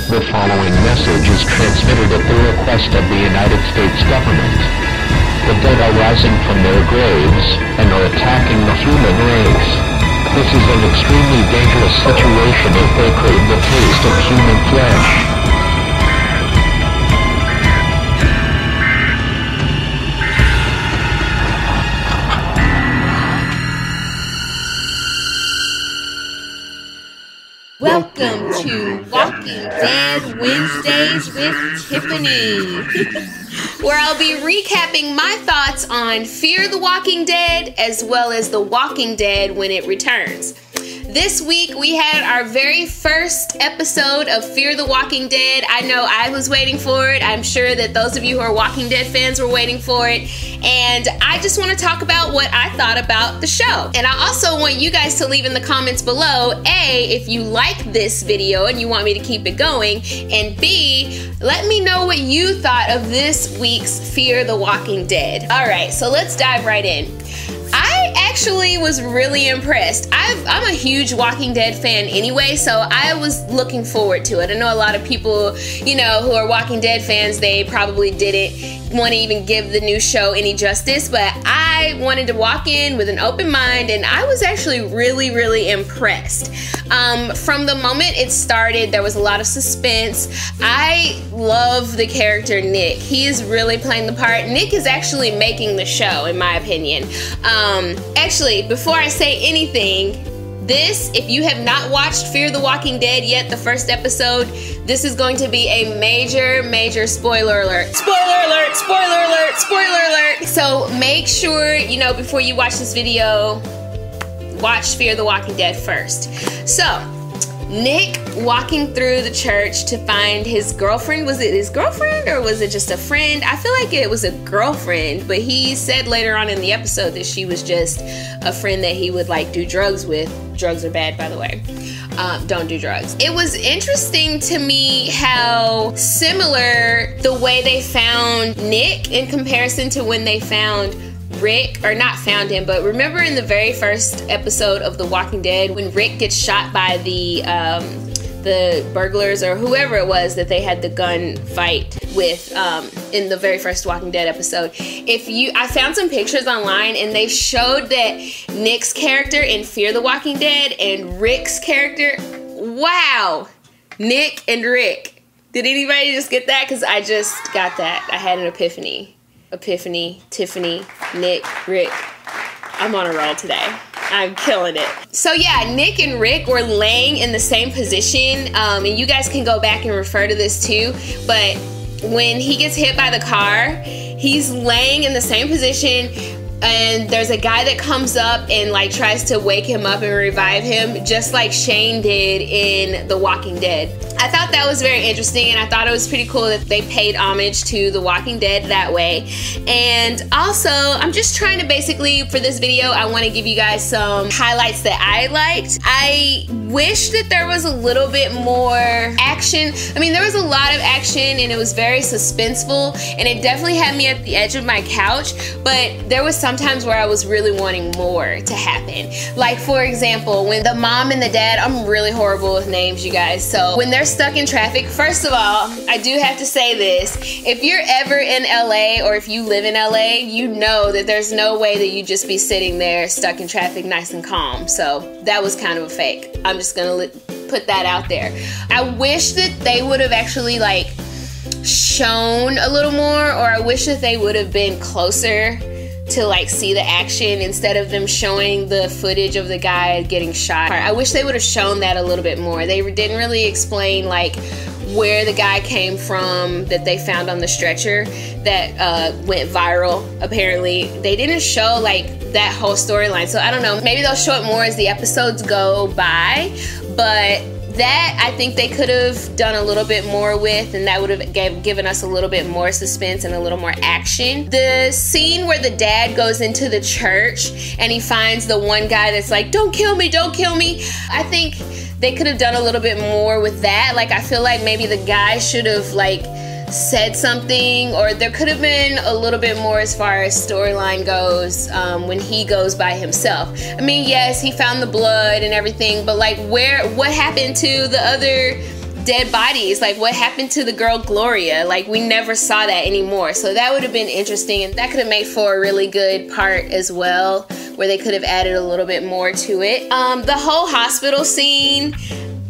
The following message is transmitted at the request of the United States government. The dead are rising from their graves and are attacking the human race. This is an extremely dangerous situation if they crave the taste of human flesh. Welcome to Walking Dead Wednesdays with Tiffany, where I'll be recapping my thoughts on Fear the Walking Dead as well as The Walking Dead when it returns. This week we had our very first episode of Fear the Walking Dead. I know I was waiting for it. I'm sure that those of you who are Walking Dead fans were waiting for it. And I just want to talk about what I thought about the show. And I also want you guys to leave in the comments below, A, if you like this video and you want me to keep it going, and B, let me know what you thought of this week's Fear the Walking Dead. All right, so let's dive right in. I actually was really impressed. I'm a huge Walking Dead fan anyway, so I was looking forward to it. I know a lot of people, you know, who are Walking Dead fans, they probably didn't want to even give the new show any justice, but I wanted to walk in with an open mind, and I was actually really, really impressed. From the moment it started, there was a lot of suspense. I love the character Nick. He is really playing the part. Nick is actually making the show, in my opinion. Actually, before I say anything, if you have not watched Fear the Walking Dead yet, the first episode, this is going to be a major spoiler alert. Spoiler alert, spoiler alert, spoiler alert. So make sure, you know, before you watch this video, watch Fear the Walking Dead first. So, Nick walking through the church to find his girlfriend. Was it his girlfriend or was it just a friend? I feel like it was a girlfriend, but he said later on in the episode that she was just a friend that he would like do drugs with. Drugs are bad, by the way. Don't do drugs. It was interesting to me how similar the way they found Nick in comparison to when they found Rick, or not found him, but remember in the very first episode of The Walking Dead when Rick gets shot by the burglars or whoever it was that they had the gun fight with in the very first Walking Dead episode. I found some pictures online and they showed that Nick's character in Fear the Walking Dead and Rick's character, wow, Nick and Rick. Did anybody just get that? Because I just got that. I had an epiphany. Epiphany, Tiffany, Nick, Rick. I'm on a roll today. I'm killing it. So yeah, Nick and Rick were laying in the same position, and you guys can go back and refer to this too, but when he gets hit by the car, he's laying in the same position, and there's a guy that comes up and like tries to wake him up and revive him, just like Shane did in The Walking Dead. I thought that was very interesting, and I thought it was pretty cool that they paid homage to The Walking Dead that way. And also, I'm just trying to basically, for this video, I want to give you guys some highlights that I liked. I wish that there was a little bit more action. I mean, there was a lot of action, and it was very suspenseful, and it definitely had me at the edge of my couch, but there was sometimes where I was really wanting more to happen. Like, for example, when the mom and the dad, I'm really horrible with names, you guys, so when they're stuck in traffic, first of all, I do have to say this, if you're ever in LA or if you live in LA, you know that there's no way that you just be sitting there stuck in traffic nice and calm. So that was kind of a fake. I'm just gonna put that out there. I wish that they would have actually like shown a little more, or I wish that they would have been closer to like see the action instead of them showing the footage of the guy getting shot. I wish they would have shown that a little bit more. They didn't really explain like where the guy came from that they found on the stretcher that went viral, apparently. They didn't show like that whole storyline, so I don't know, maybe they'll show it more as the episodes go by, but that I think they could have done a little bit more with, and that would have given us a little bit more suspense and a little more action. The scene where the dad goes into the church and he finds the one guy that's like, don't kill me, don't kill me. I think they could have done a little bit more with that. Like, I feel like maybe the guy should have like said something, or there could have been a little bit more as far as storyline goes when he goes by himself. I mean, yes, he found the blood and everything, but like what happened to the other dead bodies. Like, what happened to the girl Gloria? Like, we never saw that anymore. So that would have been interesting, and that could have made for a really good part as well, where they could have added a little bit more to it. The whole hospital scene,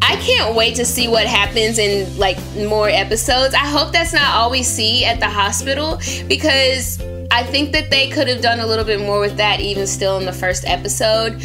I can't wait to see what happens in like more episodes. I hope that's not all we see at the hospital, because I think that they could have done a little bit more with that even still in the first episode,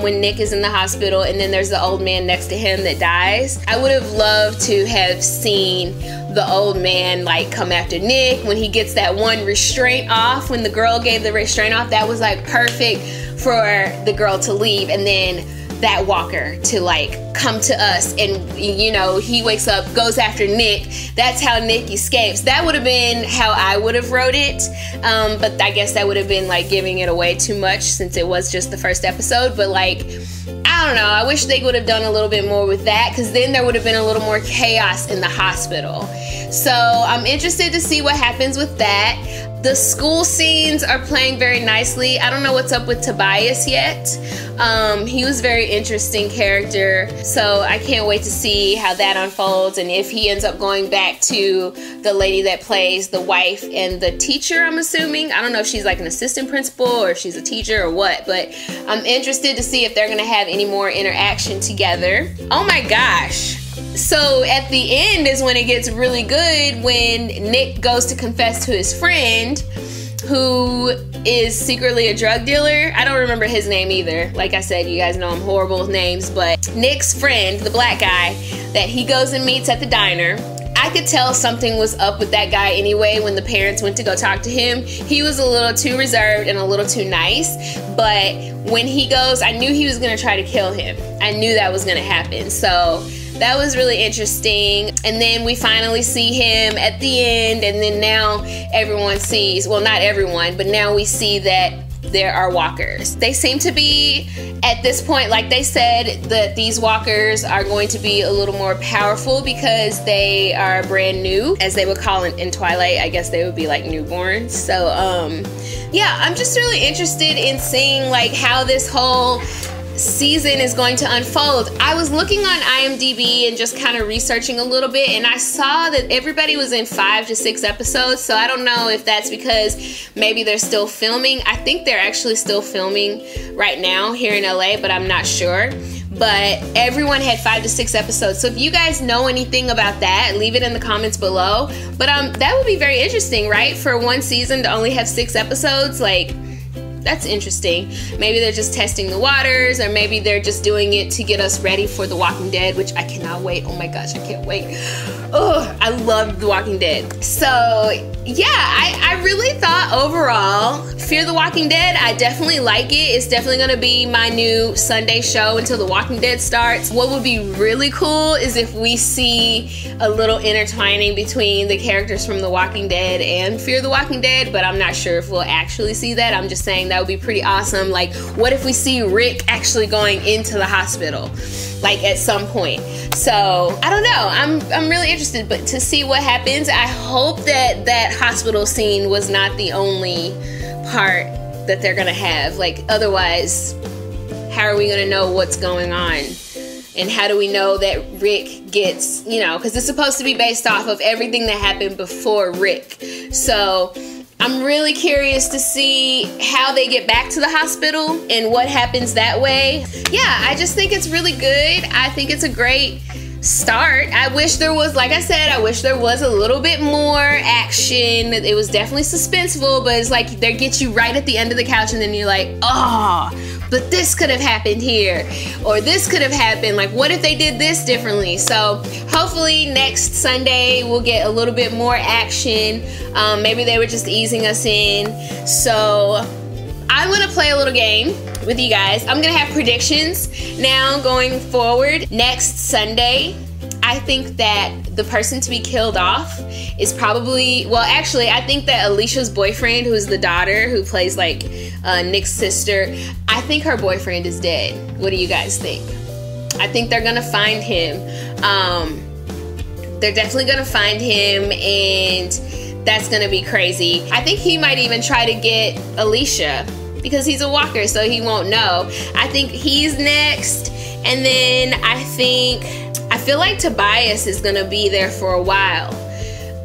when Nick is in the hospital and then there's the old man next to him that dies. I would have loved to have seen the old man like come after Nick when he gets that one restraint off. When the girl gave the restraint off, that was like perfect for the girl to leave, and then that walker to like come to us, and you know, he wakes up, goes after Nick. That's how Nick escapes. That would have been how I would have wrote it, but I guess that would have been like giving it away too much since it was just the first episode. But like, I don't know, I wish they would have done a little bit more with that, because then there would have been a little more chaos in the hospital. So I'm interested to see what happens with that. The school scenes are playing very nicely. I don't know what's up with Tobias yet. He was a very interesting character, so I can't wait to see how that unfolds, and if he ends up going back to the lady that plays the wife and the teacher, I'm assuming. I don't know if she's like an assistant principal or if she's a teacher or what, but I'm interested to see if they're gonna have any more interaction together. Oh my gosh. So at the end is when it gets really good, when Nick goes to confess to his friend, who is secretly a drug dealer. I don't remember his name either. Like I said, you guys know I'm horrible with names, but Nick's friend, the black guy that he goes and meets at the diner, I could tell something was up with that guy anyway when the parents went to go talk to him. He was a little too reserved and a little too nice, but when he goes, I knew he was gonna try to kill him. I knew that was gonna happen, so that was really interesting. And then we finally see him at the end, and then now everyone sees, well, not everyone, but now we see that there are walkers. They seem to be, at this point, like they said, that these walkers are going to be a little more powerful because they are brand new, as they would call it in Twilight. I guess they would be like newborns. So, yeah, I'm just really interested in seeing like how this whole season is going to unfold. I was looking on IMDb and just kind of researching a little bit, and I saw that everybody was in 5 to 6 episodes, so I don't know if that's because maybe they're still filming. I think they're actually still filming right now here in LA, but I'm not sure. But everyone had 5 to 6 episodes, so if you guys know anything about that, leave it in the comments below. But that would be very interesting, right? For one season to only have 6 episodes, like, that's interesting. Maybe they're just testing the waters, or maybe they're just doing it to get us ready for The Walking Dead, which I cannot wait. Oh my gosh, I can't wait. Oh, I love The Walking Dead. So yeah, I really thought overall, Fear the Walking Dead, I definitely like it. It's definitely gonna be my new Sunday show until The Walking Dead starts. What would be really cool is if we see a little intertwining between the characters from The Walking Dead and Fear the Walking Dead, but I'm not sure if we'll actually see that. I'm just saying that would be pretty awesome. Like, what if we see Rick actually going into the hospital, like at some point? So I don't know. I'm really interested, but to see what happens. I hope that that hospital scene was not the only part that they're gonna have. Like, otherwise, how are we gonna know what's going on? And how do we know that Rick gets, you know, because it's supposed to be based off of everything that happened before Rick. So I'm really curious to see how they get back to the hospital and what happens that way. Yeah, I just think it's really good. I think it's a great start. I wish there was, like I said, I wish there was a little bit more action. It was definitely suspenseful, but it's like they get you right at the end of the couch, and then you're like, oh, but this could have happened here, or this could have happened. Like, what if they did this differently? So hopefully next Sunday we'll get a little bit more action. Maybe they were just easing us in. So I'm gonna play a little game with you guys. I'm gonna have predictions now going forward. Next Sunday, I think that the person to be killed off is probably, well, actually, I think that Alicia's boyfriend, who's the daughter, who plays like Nick's sister, I think her boyfriend is dead. What do you guys think? I think they're gonna find him. They're definitely gonna find him, and that's gonna be crazy. I think he might even try to get Alicia, because he's a walker, so he won't know. I think he's next, and then I feel like Tobias is gonna be there for a while.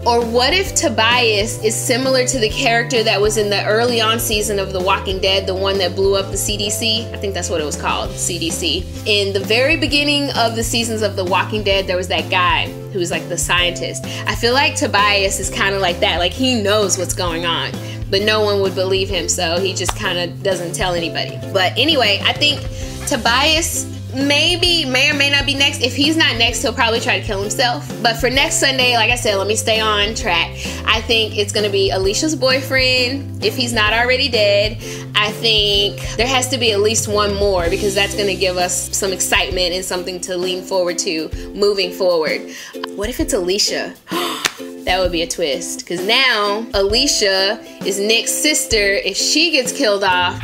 Or what if Tobias is similar to the character that was in the early on season of The Walking Dead, the one that blew up the CDC? I think that's what it was called, CDC. In the very beginning of the seasons of The Walking Dead, there was that guy who was like the scientist. I feel like Tobias is kind of like that. Like, he knows what's going on, but no one would believe him, so he just kind of doesn't tell anybody. But anyway, I think Tobias may or may not be next. If he's not next, he'll probably try to kill himself. But for next Sunday, like I said, let me stay on track. I think it's gonna be Alicia's boyfriend, if he's not already dead. I think there has to be at least one more, because that's gonna give us some excitement and something to lean forward to moving forward. What if it's Alicia? That would be a twist, because now Alicia is Nick's sister. If she gets killed off,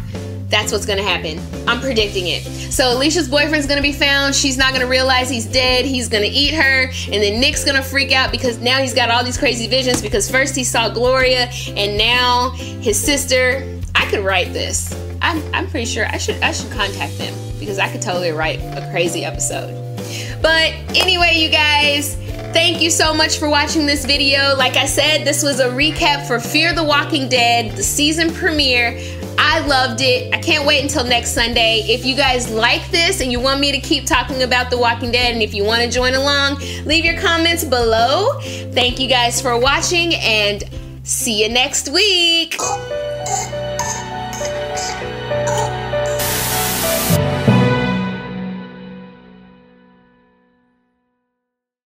that's what's gonna happen. I'm predicting it. So Alicia's boyfriend's gonna be found. She's not gonna realize he's dead. He's gonna eat her. And then Nick's gonna freak out because now he's got all these crazy visions, because first he saw Gloria and now his sister. I could write this. I'm pretty sure I should contact them, because I could totally write a crazy episode. But anyway, you guys, thank you so much for watching this video. Like I said, this was a recap for Fear the Walking Dead, the season premiere. I loved it. I can't wait until next Sunday. If you guys like this and you want me to keep talking about The Walking Dead, and if you want to join along, leave your comments below. Thank you guys for watching, and see you next week.